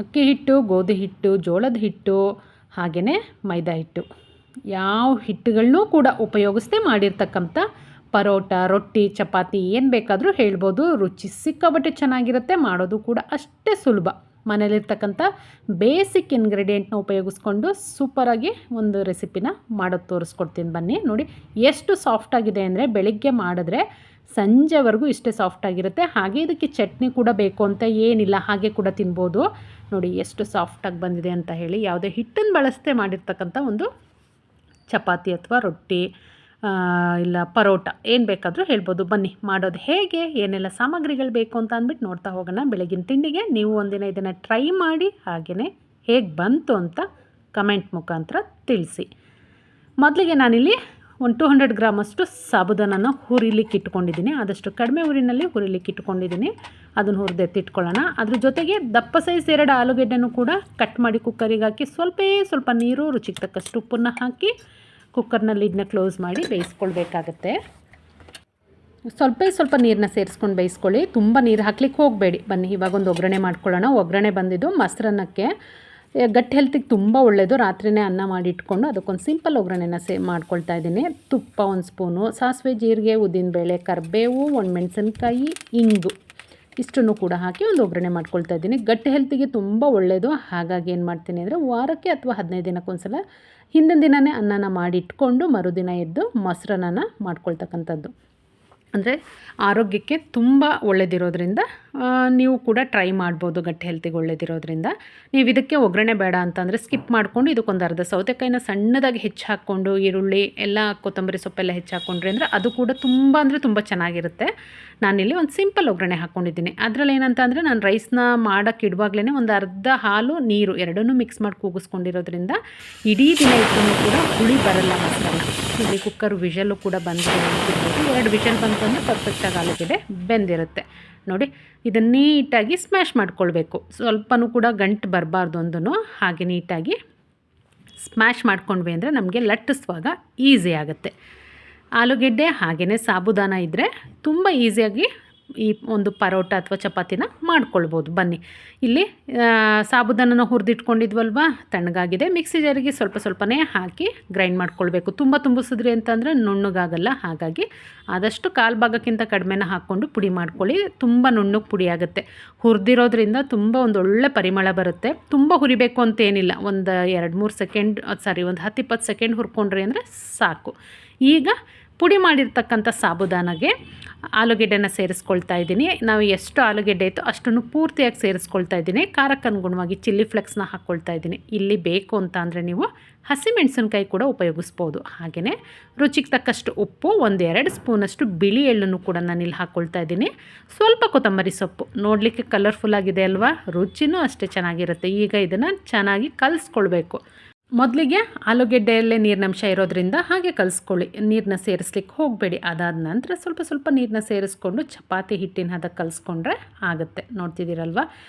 ಅಕ್ಕಿ ಹಿಟ್ಟು, ಗೋಧಿ ಹಿಟ್ಟು, ಜೋಳದ ಹಿಟ್ಟು ಹಾಗೆಯೇ ಮೈದಾ ಹಿಟ್ಟು, ಯಾವ ಹಿಟ್ಟುಗಳನ್ನೂ ಕೂಡ ಉಪಯೋಗಿಸದೆ ಮಾಡಿರ್ತಕ್ಕಂಥ ಪರೋಟ, ರೊಟ್ಟಿ, ಚಪಾತಿ ಏನು ಬೇಕಾದರೂ ಹೇಳ್ಬೋದು. ರುಚಿ ಸಿಕ್ಕಾಪಟ್ಟೆ ಚೆನ್ನಾಗಿರುತ್ತೆ, ಮಾಡೋದು ಕೂಡ ಅಷ್ಟೇ ಸುಲಭ. ಮನೇಲಿರ್ತಕ್ಕಂಥ ಬೇಸಿಕ್ ಇಂಗ್ರೀಡಿಯೆಂಟ್ನ ಉಪಯೋಗಿಸ್ಕೊಂಡು ಸೂಪರಾಗಿ ಒಂದು ರೆಸಿಪಿನ ಮಾಡೋದು ತೋರಿಸ್ಕೊಡ್ತೀನಿ ಬನ್ನಿ. ನೋಡಿ ಎಷ್ಟು ಸಾಫ್ಟಾಗಿದೆ ಅಂದರೆ ಬೆಳಿಗ್ಗೆ ಮಾಡಿದ್ರೆ ಸಂಜೆವರೆಗೂ ಇಷ್ಟೇ ಸಾಫ್ಟಾಗಿರುತ್ತೆ. ಹಾಗೆ ಇದಕ್ಕೆ ಚಟ್ನಿ ಕೂಡ ಬೇಕು ಅಂತ ಏನಿಲ್ಲ, ಹಾಗೆ ಕೂಡ ತಿನ್ಬೋದು. ನೋಡಿ ಎಷ್ಟು ಸಾಫ್ಟಾಗಿ ಬಂದಿದೆ ಅಂತ ಹೇಳಿ. ಯಾವುದೇ ಹಿಟ್ಟನ್ನು ಬಳಸದೆ ಮಾಡಿರ್ತಕ್ಕಂಥ ಒಂದು ಚಪಾತಿ ಅಥವಾ ರೊಟ್ಟಿ ಇಲ್ಲ ಪರೋಟ ಏನು ಬೇಕಾದರೂ ಹೇಳ್ಬೋದು. ಬನ್ನಿ ಮಾಡೋದು ಹೇಗೆ, ಏನೆಲ್ಲ ಸಾಮಗ್ರಿಗಳು ಬೇಕು ಅಂತ ಅಂದ್ಬಿಟ್ಟು ನೋಡ್ತಾ ಹೋಗೋಣ. ಬೆಳಗಿನ ತಿಂಡಿಗೆ ನೀವು ಒಂದಿನ ಇದನ್ನು ಟ್ರೈ ಮಾಡಿ ಹಾಗೆಯೇ ಹೇಗೆ ಬಂತು ಅಂತ ಕಮೆಂಟ್ ಮುಖಾಂತರ ತಿಳಿಸಿ. ಮೊದಲಿಗೆ ನಾನಿಲ್ಲಿ ಒಂದು 200 ಗ್ರಾಮಷ್ಟು ಸಾಬುದಾನನ ಹುರಿಲಿಕ್ಕೆ ಇಟ್ಕೊಂಡಿದ್ದೀನಿ. ಆದಷ್ಟು ಕಡಿಮೆ ಊರಿನಲ್ಲಿ ಹುರಿಲಿಕ್ಕೆ ಇಟ್ಕೊಂಡಿದ್ದೀನಿ. ಅದನ್ನು ಹುರಿದೆತ್ತಿಟ್ಕೊಳ್ಳೋಣ. ಅದ್ರ ಜೊತೆಗೆ ದಪ್ಪ ಸೈಜ್ 2 ಆಲೂಗೆಡ್ಡೆನೂ ಕೂಡ ಕಟ್ ಮಾಡಿ ಕುಕ್ಕರಿಗೆ ಹಾಕಿ ಸ್ವಲ್ಪ ನೀರು, ರುಚಿಗೆ ತಕ್ಕಷ್ಟು ಉಪ್ಪನ್ನು ಹಾಕಿ ಕುಕ್ಕರ್ನಲ್ಲಿ ಲಿಡ್ನ ಕ್ಲೋಸ್ ಮಾಡಿ ಬೇಯಿಸ್ಕೊಳ್ಬೇಕಾಗತ್ತೆ. ಸ್ವಲ್ಪ ನೀರನ್ನ ಸೇರಿಸ್ಕೊಂಡು ಬೇಯಿಸ್ಕೊಳ್ಳಿ. ತುಂಬ ನೀರು ಹಾಕ್ಲಿಕ್ಕೆ ಹೋಗಬೇಡಿ. ಬನ್ನಿ ಇವಾಗ ಒಂದು ಒಗ್ಗರಣೆ ಮಾಡ್ಕೊಳ್ಳೋಣ. ಒಗ್ಗರಣೆ ಬಂದಿದ್ದು ಮೊಸರನ್ನಕ್ಕೆ ಗಟ್ಟಿ ಹೆಲ್ತಿಗೆ ತುಂಬ ಒಳ್ಳೆಯದು. ರಾತ್ರಿಯೇ ಅನ್ನ ಮಾಡಿ ಇಟ್ಕೊಂಡು ಅದಕ್ಕೊಂದು ಸಿಂಪಲ್ ಒಗ್ಗರಣೆನ ಮಾಡ್ಕೊಳ್ತಾ ಇದ್ದೀನಿ. ತುಪ್ಪ 1 ಸ್ಪೂನು, ಸಾಸಿವೆ, ಜೀರಿಗೆ, ಉದ್ದಿನಬೇಳೆ, ಕರಿಬೇವು, ಒಣಮೆಣಸಿನ್ಕಾಯಿ, ಇಂಗು ಇಷ್ಟನ್ನು ಕೂಡ ಹಾಕಿ ಒಂದು ಒಗ್ಗರಣೆ ಮಾಡ್ಕೊಳ್ತಾ ಇದ್ದೀನಿ. ಗಟ್ಟಿ ಹೆಲ್ತಿಗೆ ತುಂಬ ಒಳ್ಳೆಯದು. ಹಾಗಾಗಿ ಏನು ಮಾಡ್ತೀನಿ ಅಂದರೆ ವಾರಕ್ಕೆ ಅಥವಾ 15 ದಿನಕ್ಕೊಂದ್ಸಲ ಹಿಂದಿನ ದಿನವೇ ಅನ್ನನ ಮಾಡಿ ಇಟ್ಕೊಂಡು ಮರುದಿನ ಎದ್ದು ಮೊಸರನ್ನ ಮಾಡ್ಕೊಳ್ತಕ್ಕಂಥದ್ದು. ಅಂದರೆ ಆರೋಗ್ಯಕ್ಕೆ ತುಂಬ ಒಳ್ಳೆಯದಿರೋದ್ರಿಂದ ನೀವು ಕೂಡ ಟ್ರೈ ಮಾಡ್ಬೋದು. ಗಟ್ಟಿ ಹೆಲ್ತಿಗೆ ಒಳ್ಳೆಯದಿರೋದ್ರಿಂದ ನೀವು ಇದಕ್ಕೆ ಒಗ್ಗರಣೆ ಬೇಡ ಅಂತಂದರೆ ಸ್ಕಿಪ್ ಮಾಡಿಕೊಂಡು ಇದಕ್ಕೊಂದು ಅರ್ಧ ಸೌತೆಕಾಯಿನ ಸಣ್ಣದಾಗಿ ಹೆಚ್ಚು ಹಾಕ್ಕೊಂಡು ಈರುಳ್ಳಿ ಎಲ್ಲ ಕೊತ್ತಂಬರಿ ಸೊಪ್ಪೆಲ್ಲ ಹೆಚ್ಚು ಹಾಕ್ಕೊಂಡ್ರಿ ಅಂದರೆ ಅದು ಕೂಡ ತುಂಬ ಚೆನ್ನಾಗಿರುತ್ತೆ. ನಾನಿಲ್ಲಿ ಒಂದು ಸಿಂಪಲ್ ಒಗ್ಗರಣೆ ಹಾಕ್ಕೊಂಡಿದ್ದೀನಿ. ಅದರಲ್ಲಿ ಏನಂತ ಅಂದರೆ ನಾನು ರೈಸ್ನ ಮಾಡೋಕ್ಕೆ ಇಡುವಾಗಲೇ ಒಂದು ಅರ್ಧ ಹಾಲು ನೀರು ಎರಡನ್ನೂ ಮಿಕ್ಸ್ ಮಾಡಿ ಕೂಗಿಸ್ಕೊಂಡಿರೋದ್ರಿಂದ ಇಡೀ ದಿನ ಇಟ್ಟರೂ ಕೂಡ ಹುಳಿ ಬರಲ್ಲ ಮೊಸರನ್ನ. ಇಲ್ಲಿ ಕುಕ್ಕರ್ ವಿಷಲ್ಲು ಕೂಡ ಬಂದಿದೆ. 2 ವಿಷಲ್ ಬಂತಂದರೆ ಪರ್ಫೆಕ್ಟಾಗಿ ಆಲೂಗಡ್ಡೆ ಬೆಂದಿರುತ್ತೆ. ನೋಡಿ ಇದನ್ನು ನೀಟಾಗಿ ಸ್ಮ್ಯಾಶ್ ಮಾಡ್ಕೊಳ್ಬೇಕು. ಸ್ವಲ್ಪನೂ ಕೂಡ ಗಂಟು ಬರಬಾರ್ದು. ಒಂದೂ ಹಾಗೆ ನೀಟಾಗಿ ಸ್ಮ್ಯಾಶ್ ಮಾಡ್ಕೊಂಡ್ವಿ ಅಂದರೆ ನಮಗೆ ಲಟ್ಟಿಸುವಾಗ ಈಸಿ ಆಗುತ್ತೆ. ಆಲೂಗೆಡ್ಡೆ ಹಾಗೆಯೇ ಸಾಬುದಾನ ಇದ್ದರೆ ತುಂಬ ಈಸಿಯಾಗಿ ಈ ಒಂದು ಪರೋಟ ಅಥವಾ ಚಪಾತಿನ ಮಾಡ್ಕೊಳ್ಬೋದು. ಬನ್ನಿ ಇಲ್ಲಿ ಸಾಬುದಾನನ ಹುರಿದಿಟ್ಕೊಂಡಿದ್ವಲ್ವ, ತಣ್ಣಗಾಗಿದೆ. ಮಿಕ್ಸಿ ಜಾರಿಗೆ ಸ್ವಲ್ಪನೇ ಹಾಕಿ ಗ್ರೈಂಡ್ ಮಾಡ್ಕೊಳ್ಬೇಕು. ತುಂಬ ತುಂಬಿಸಿದ್ರಿ ಅಂತಂದರೆ ನುಣ್ಣಗಾಗಲ್ಲ. ಹಾಗಾಗಿ ಆದಷ್ಟು 1/4 ಭಾಗಕ್ಕಿಂತ ಕಡಿಮೆನ ಹಾಕ್ಕೊಂಡು ಪುಡಿ ಮಾಡ್ಕೊಳ್ಳಿ. ತುಂಬ ನುಣ್ಣಗೆ ಪುಡಿ ಆಗುತ್ತೆ. ಹುರಿದಿರೋದ್ರಿಂದ ತುಂಬ ಒಂದು ಒಳ್ಳೆ ಪರಿಮಳ ಬರುತ್ತೆ. ತುಂಬ ಹುರಿಬೇಕು ಅಂತೇನಿಲ್ಲ. ಒಂದು 2-3 ಸೆಕೆಂಡ್ ಒಂದು 10-20 ಸೆಕೆಂಡ್ ಹುರ್ಕೊಂಡ್ರಿ ಅಂದರೆ ಸಾಕು. ಈಗ ಪುಡಿ ಮಾಡಿರ್ತಕ್ಕಂಥ ಸಾಬುದಾನಗೆ ಆಲೂಗೆಡ್ಡೆನ ಸೇರಿಸ್ಕೊಳ್ತಾ ಇದ್ದೀನಿ. ನಾವು ಎಷ್ಟು ಆಲೂಗೆಡ್ಡೆ ಇತ್ತು ಅಷ್ಟನ್ನು ಪೂರ್ತಿಯಾಗಿ ಸೇರಿಸ್ಕೊಳ್ತಾ ಇದ್ದೀನಿ. ಖಾರಕ್ಕೆ ಅನುಗುಣವಾಗಿ ಚಿಲ್ಲಿ ಫ್ಲೆಕ್ಸ್ನ ಹಾಕ್ಕೊಳ್ತಾ ಇದ್ದೀನಿ. ಇಲ್ಲಿ ಬೇಕು ಅಂತ ಅಂದರೆ ನೀವು ಹಸಿಮೆಣಸಿನ್ಕಾಯಿ ಕೂಡ ಉಪಯೋಗಿಸ್ಬೋದು. ಹಾಗೆಯೇ ರುಚಿಗೆ ತಕ್ಕಷ್ಟು ಉಪ್ಪು, 1-2 ಸ್ಪೂನಷ್ಟು ಬಿಳಿ ಎಳ್ಳನ್ನು ಕೂಡ ನಾನಿಲ್ಲಿ ಹಾಕ್ಕೊಳ್ತಾ ಇದ್ದೀನಿ. ಸ್ವಲ್ಪ ಕೊತ್ತಂಬರಿ ಸೊಪ್ಪು, ನೋಡಲಿಕ್ಕೆ ಕಲರ್ಫುಲ್ಲಾಗಿದೆ ಅಲ್ವಾ, ರುಚಿನೂ ಅಷ್ಟೇ ಚೆನ್ನಾಗಿರುತ್ತೆ. ಈಗ ಇದನ್ನು ಚೆನ್ನಾಗಿ ಕಲಿಸ್ಕೊಳ್ಬೇಕು. ಮೊದಲಿಗೆ ಆಲೂಗೆಡ್ಡೆಯಲ್ಲೇ ನೀರಿನಂಶ ಇರೋದ್ರಿಂದ ಹಾಗೆ ಕಲಿಸ್ಕೊಳ್ಳಿ. ನೀರನ್ನ ಸೇರಿಸ್ಲಿಕ್ಕೆ ಹೋಗಬೇಡಿ. ಅದಾದ ನಂತರ ಸ್ವಲ್ಪ ನೀರನ್ನ ಸೇರಿಸ್ಕೊಂಡು ಚಪಾತಿ ಹಿಟ್ಟಿನ ಹದ ಕಲಿಸ್ಕೊಂಡ್ರೆ ಆಗುತ್ತೆ. ನೋಡ್ತಿದ್ದೀರಲ್ವ,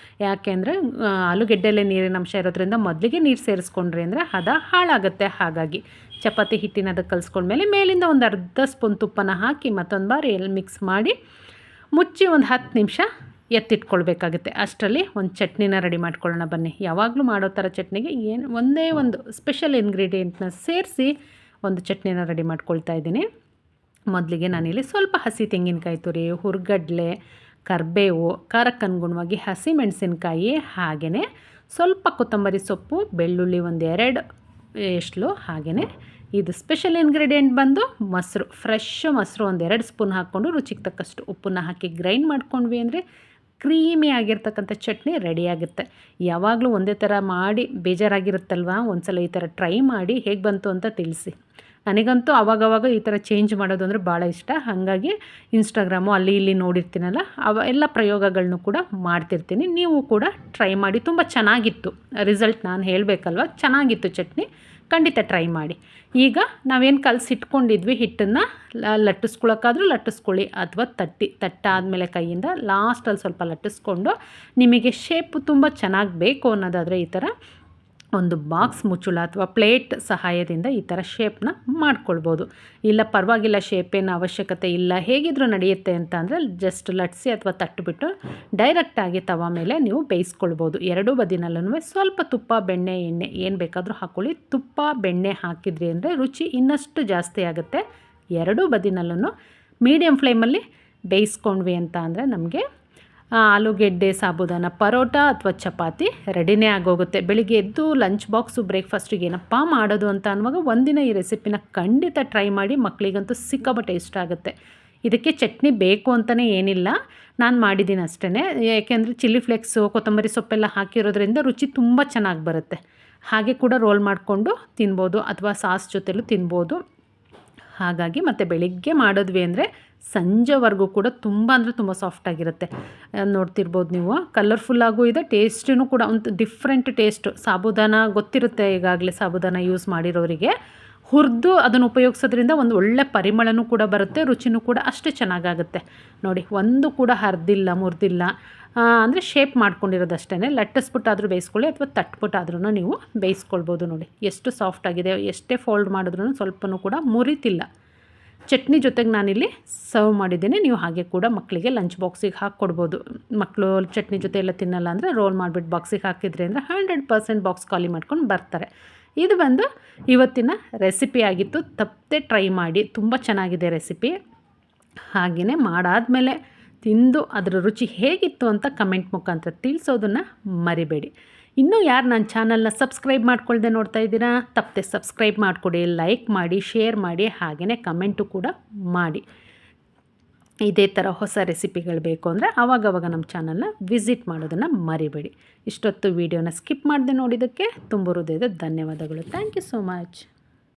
ಯಾಕೆಂದರೆ ಆಲೂಗೆಡ್ಡೆಯಲ್ಲೇ ನೀರಿನಂಶ ಇರೋದ್ರಿಂದ ಮೊದಲಿಗೆ ನೀರು ಸೇರಿಸ್ಕೊಂಡ್ರಿ ಅಂದರೆ ಹದ ಹಾಳಾಗುತ್ತೆ. ಹಾಗಾಗಿ ಚಪಾತಿ ಹಿಟ್ಟಿನ ಹದ ಕಲಿಸ್ಕೊಂಡ್ಮೇಲೆ ಮೇಲಿಂದ ಒಂದು ಅರ್ಧ ಸ್ಪೂನ್ ತುಪ್ಪನ ಹಾಕಿ ಮತ್ತೊಂದು ಬಾರಿ ಮಿಕ್ಸ್ ಮಾಡಿ ಮುಚ್ಚಿ ಒಂದು 10 ನಿಮಿಷ ಎತ್ತಿಟ್ಕೊಳ್ಬೇಕಾಗುತ್ತೆ. ಅಷ್ಟರಲ್ಲಿ ಒಂದು ಚಟ್ನಿನ ರೆಡಿ ಮಾಡ್ಕೊಳ್ಳೋಣ. ಬನ್ನಿ ಯಾವಾಗಲೂ ಮಾಡೋ ಥರ ಚಟ್ನಿಗೆ ಒಂದೇ ಒಂದು ಸ್ಪೆಷಲ್ ಇಂಗ್ರೀಡಿಯೆಂಟ್ನ ಸೇರಿಸಿ ಒಂದು ಚಟ್ನಿನ ರೆಡಿ ಮಾಡ್ಕೊಳ್ತಾ ಇದ್ದೀನಿ. ಮೊದಲಿಗೆ ನಾನಿಲ್ಲಿ ಸ್ವಲ್ಪ ಹಸಿ ತೆಂಗಿನಕಾಯಿ ತುರಿ, ಹುರ್ಗಡ್ಲೆ, ಕರಿಬೇವು, ಖಾರಕ್ಕೆ ಅನುಗುಣವಾಗಿ ಹಸಿ ಮೆಣಸಿನ್ಕಾಯಿ, ಹಾಗೆಯೇ ಸ್ವಲ್ಪ ಕೊತ್ತಂಬರಿ ಸೊಪ್ಪು, ಬೆಳ್ಳುಳ್ಳಿ 1-2 ಎಸ್ಳು, ಹಾಗೆಯೇ ಇದು ಸ್ಪೆಷಲ್ ಇಂಗ್ರೀಡಿಯೆಂಟ್ ಬಂದು ಮೊಸರು, ಫ್ರೆಶ್ ಮೊಸರು 1-2 ಸ್ಪೂನ್ ಹಾಕ್ಕೊಂಡು ರುಚಿಗೆ ತಕ್ಕಷ್ಟು ಉಪ್ಪನ್ನ ಹಾಕಿ ಗ್ರೈಂಡ್ ಮಾಡ್ಕೊಂಡ್ವಿ ಅಂದರೆ ಕ್ರೀಮಿ ಆಗಿರ್ತಕ್ಕಂಥ ಚಟ್ನಿ ರೆಡಿಯಾಗುತ್ತೆ. ಯಾವಾಗಲೂ ಒಂದೇ ಥರ ಮಾಡಿ ಬೇಜಾರಾಗಿರುತ್ತಲ್ವ, ಒಂದು ಸಲ ಈ ಥರ ಟ್ರೈ ಮಾಡಿ ಹೇಗೆ ಬಂತು ಅಂತ ತಿಳಿಸಿ. ನನಗಂತೂ ಆವಾಗವಾಗ ಈ ಥರ ಚೇಂಜ್ ಮಾಡೋದು ಅಂದರೆ ಭಾಳ ಇಷ್ಟ. ಹಾಗಾಗಿ ಇನ್ಸ್ಟಾಗ್ರಾಮು ಅಲ್ಲಿ ಇಲ್ಲಿ ನೋಡಿರ್ತೀನಲ್ಲ, ಎಲ್ಲ ಪ್ರಯೋಗಗಳನ್ನೂ ಕೂಡ ಮಾಡ್ತಿರ್ತೀನಿ. ನೀವು ಕೂಡ ಟ್ರೈ ಮಾಡಿ. ತುಂಬ ಚೆನ್ನಾಗಿತ್ತು ರಿಸಲ್ಟ್. ನಾನು ಹೇಳಬೇಕಲ್ವ, ಚೆನ್ನಾಗಿತ್ತು ಚಟ್ನಿ. ಖಂಡಿತ ಟ್ರೈ ಮಾಡಿ. ಈಗ ನಾವೇನು ಕಲಸಿಟ್ಕೊಂಡಿದ್ವಿ ಹಿಟ್ಟನ್ನು ಲಟ್ಟಿಸ್ಕೊಳ್ಳೋಕ್ಕಾದ್ರೂ ಲಟ್ಟಿಸ್ಕೊಳ್ಳಿ, ಅಥವಾ ತಟ್ಟಾದಮೇಲೆ ಕೈಯಿಂದ ಲಾಸ್ಟಲ್ಲಿ ಸ್ವಲ್ಪ ಲಟ್ಟಿಸ್ಕೊಂಡು ನಿಮಗೆ ಶೇಪು ತುಂಬ ಚೆನ್ನಾಗಿ ಬೇಕು ಅನ್ನೋದಾದರೆ ಈ ಥರ ಒಂದು ಬಾಕ್ಸ್ ಮುಚ್ಚಳ ಅಥವಾ ಪ್ಲೇಟ್ ಸಹಾಯದಿಂದ ಈ ಥರ ಶೇಪ್ನ ಮಾಡ್ಕೊಳ್ಬೋದು. ಇಲ್ಲ ಪರವಾಗಿಲ್ಲ, ಶೇಪೇನು ಅವಶ್ಯಕತೆ ಇಲ್ಲ, ಹೇಗಿದ್ರೂ ನಡೆಯುತ್ತೆ ಅಂತ ಅಂದರೆ ಜಸ್ಟ್ ಲಟ್ಸಿ ಅಥವಾ ತಟ್ಟಿಬಿಟ್ಟು ಡೈರೆಕ್ಟಾಗಿ ತವ ಮೇಲೆ ನೀವು ಬೇಯಿಸ್ಕೊಳ್ಬೋದು. ಎರಡೂ ಬದಿನಲ್ಲೂ ಸ್ವಲ್ಪ ತುಪ್ಪ, ಬೆಣ್ಣೆ, ಎಣ್ಣೆ ಏನು ಬೇಕಾದರೂ ಹಾಕ್ಕೊಳ್ಳಿ. ತುಪ್ಪ ಬೆಣ್ಣೆ ಹಾಕಿದ್ರಿ ಅಂದರೆ ರುಚಿ ಇನ್ನಷ್ಟು ಜಾಸ್ತಿ ಆಗುತ್ತೆ. ಎರಡೂ ಬದಿನಲ್ಲೂ ಮೀಡಿಯಮ್ ಫ್ಲೇಮಲ್ಲಿ ಬೇಯಿಸ್ಕೊಂಡ್ವಿ ಅಂತ ಅಂದರೆ ನಮಗೆ ಆಲೂಗೆಡ್ಡೆ ಸಾಬುದಾನ ಪರೋಟ ಅಥವಾ ಚಪಾತಿ ರೆಡಿನೇ ಆಗೋಗುತ್ತೆ. ಬೆಳಿಗ್ಗೆ ಎದ್ದು ಲಂಚ್ ಬಾಕ್ಸು ಬ್ರೇಕ್ಫಾಸ್ಟಿಗೆ ಏನಪ್ಪ ಮಾಡೋದು ಅಂತ ಅನ್ನುವಾಗ ಒಂದಿನ ಈ ರೆಸಿಪಿನ ಖಂಡಿತ ಟ್ರೈ ಮಾಡಿ. ಮಕ್ಕಳಿಗಂತೂ ಸಿಕ್ಕಾಪಟ್ಟೆ ಇಷ್ಟ ಆಗುತ್ತೆ. ಇದಕ್ಕೆ ಚಟ್ನಿ ಬೇಕು ಅಂತಲೇ ಏನಿಲ್ಲ, ನಾನು ಮಾಡಿದ್ದೀನಿ ಅಷ್ಟೇ. ಯಾಕೆಂದರೆ ಚಿಲ್ಲಿ ಫ್ಲೇಕ್ಸು, ಕೊತ್ತಂಬರಿ ಸೊಪ್ಪೆಲ್ಲ ಹಾಕಿರೋದ್ರಿಂದ ರುಚಿ ತುಂಬ ಚೆನ್ನಾಗಿ ಬರುತ್ತೆ. ಹಾಗೆ ಕೂಡ ರೋಲ್ ಮಾಡಿಕೊಂಡು ತಿನ್ಬೋದು ಅಥವಾ ಸಾಸ್ ಜೊತೆಲೂ ತಿನ್ಬೋದು. ಹಾಗಾಗಿ ಮತ್ತು ಬೆಳಿಗ್ಗೆ ಮಾಡಿದ್ವಿ ಅಂದರೆ ಸಂಜೆವರೆಗೂ ಕೂಡ ತುಂಬ ಅಂದರೆ ತುಂಬ ಸಾಫ್ಟಾಗಿರುತ್ತೆ. ನೋಡ್ತಿರ್ಬೋದು ನೀವು, ಕಲರ್ಫುಲ್ಲಾಗೂ ಇದೆ, ಟೇಸ್ಟೂ ಕೂಡ ಒಂದು ಡಿಫ್ರೆಂಟ್ ಟೇಸ್ಟು. ಸಾಬುದಾನ ಗೊತ್ತಿರುತ್ತೆ ಈಗಾಗಲೇ, ಸಾಬುದಾನ ಯೂಸ್ ಮಾಡಿರೋರಿಗೆ. ಹುರಿದು ಅದನ್ನು ಉಪಯೋಗಿಸೋದ್ರಿಂದ ಒಂದು ಒಳ್ಳೆ ಪರಿಮಳನೂ ಕೂಡ ಬರುತ್ತೆ, ರುಚಿನೂ ಕೂಡ ಅಷ್ಟೇ ಚೆನ್ನಾಗಾಗುತ್ತೆ. ನೋಡಿ, ಒಂದು ಕೂಡ ಹರಿದಿಲ್ಲ, ಮುರಿದಿಲ್ಲ, ಅಂದರೆ ಶೇಪ್ ಮಾಡ್ಕೊಂಡಿರೋದಷ್ಟೇ. ಲಟ್ಟಿಸ್ಬಿಟ್ಟಾದರೂ ಬೇಯಿಸ್ಕೊಳ್ಳಿ ಅಥವಾ ತಟ್ಬಿಟ್ಟಾದ್ರೂ ನೀವು ಬೇಯಿಸ್ಕೊಳ್ಬೋದು. ನೋಡಿ ಎಷ್ಟು ಸಾಫ್ಟಾಗಿದೆ, ಎಷ್ಟೇ ಫೋಲ್ಡ್ ಮಾಡಿದ್ರೂ ಸ್ವಲ್ಪನೂ ಕೂಡ ಮುರಿತಿಲ್ಲ. ಚಟ್ನಿ ಜೊತೆಗೆ ನಾನಿಲ್ಲಿ ಸರ್ವ್ ಮಾಡಿದ್ದೀನಿ. ನೀವು ಹಾಗೆ ಕೂಡ ಮಕ್ಕಳಿಗೆ ಲಂಚ್ ಬಾಕ್ಸಿಗೆ ಹಾಕ್ಕೊಡ್ಬೋದು. ಮಕ್ಕಳು ಚಟ್ನಿ ಜೊತೆ ಎಲ್ಲ ತಿನ್ನಲ್ಲ ಅಂದರೆ ರೋಲ್ ಮಾಡಿಬಿಟ್ಟು ಬಾಕ್ಸಿಗೆ ಹಾಕಿದ್ರಿ ಅಂದರೆ 100% ಬಾಕ್ಸ್ ಖಾಲಿ ಮಾಡ್ಕೊಂಡು ಬರ್ತಾರೆ. ಇದು ಬಂದು ಇವತ್ತಿನ ರೆಸಿಪಿ ಆಗಿತ್ತು. ತಪ್ಪದೆ ಟ್ರೈ ಮಾಡಿ, ತುಂಬ ಚೆನ್ನಾಗಿದೆ ರೆಸಿಪಿ. ಹಾಗೆಯೇ ಮಾಡಾದಮೇಲೆ ತಿಂದು ಅದರ ರುಚಿ ಹೇಗಿತ್ತು ಅಂತ ಕಮೆಂಟ್ ಮುಖಾಂತರ ತಿಳಿಸೋದನ್ನು ಮರಿಬೇಡಿ. ಇನ್ನೂ ಯಾರು ನನ್ನ ಚಾನಲ್ನ ಸಬ್ಸ್ಕ್ರೈಬ್ ಮಾಡ್ಕೊಳ್ದೆ ನೋಡ್ತಾ ಇದ್ದೀರಾ, ತಪ್ಪದೆ ಸಬ್ಸ್ಕ್ರೈಬ್ ಮಾಡಿಕೊಡಿ, ಲೈಕ್ ಮಾಡಿ, ಶೇರ್ ಮಾಡಿ, ಹಾಗೆಯೇ ಕಮೆಂಟು ಕೂಡ ಮಾಡಿ. ಇದೇ ಥರ ಹೊಸ ರೆಸಿಪಿಗಳು ಬೇಕು ಅಂದರೆ ಆವಾಗವಾಗ ನಮ್ಮ ಚಾನಲ್ನ ವಿಸಿಟ್ ಮಾಡೋದನ್ನು ಮರಿಬೇಡಿ. ಇಷ್ಟೊತ್ತು ವೀಡಿಯೋನ ಸ್ಕಿಪ್ ಮಾಡದೆ ನೋಡಿದ್ದಕ್ಕೆ ತುಂಬ ಹೃದಯದ ಧನ್ಯವಾದಗಳು. Thank you so much.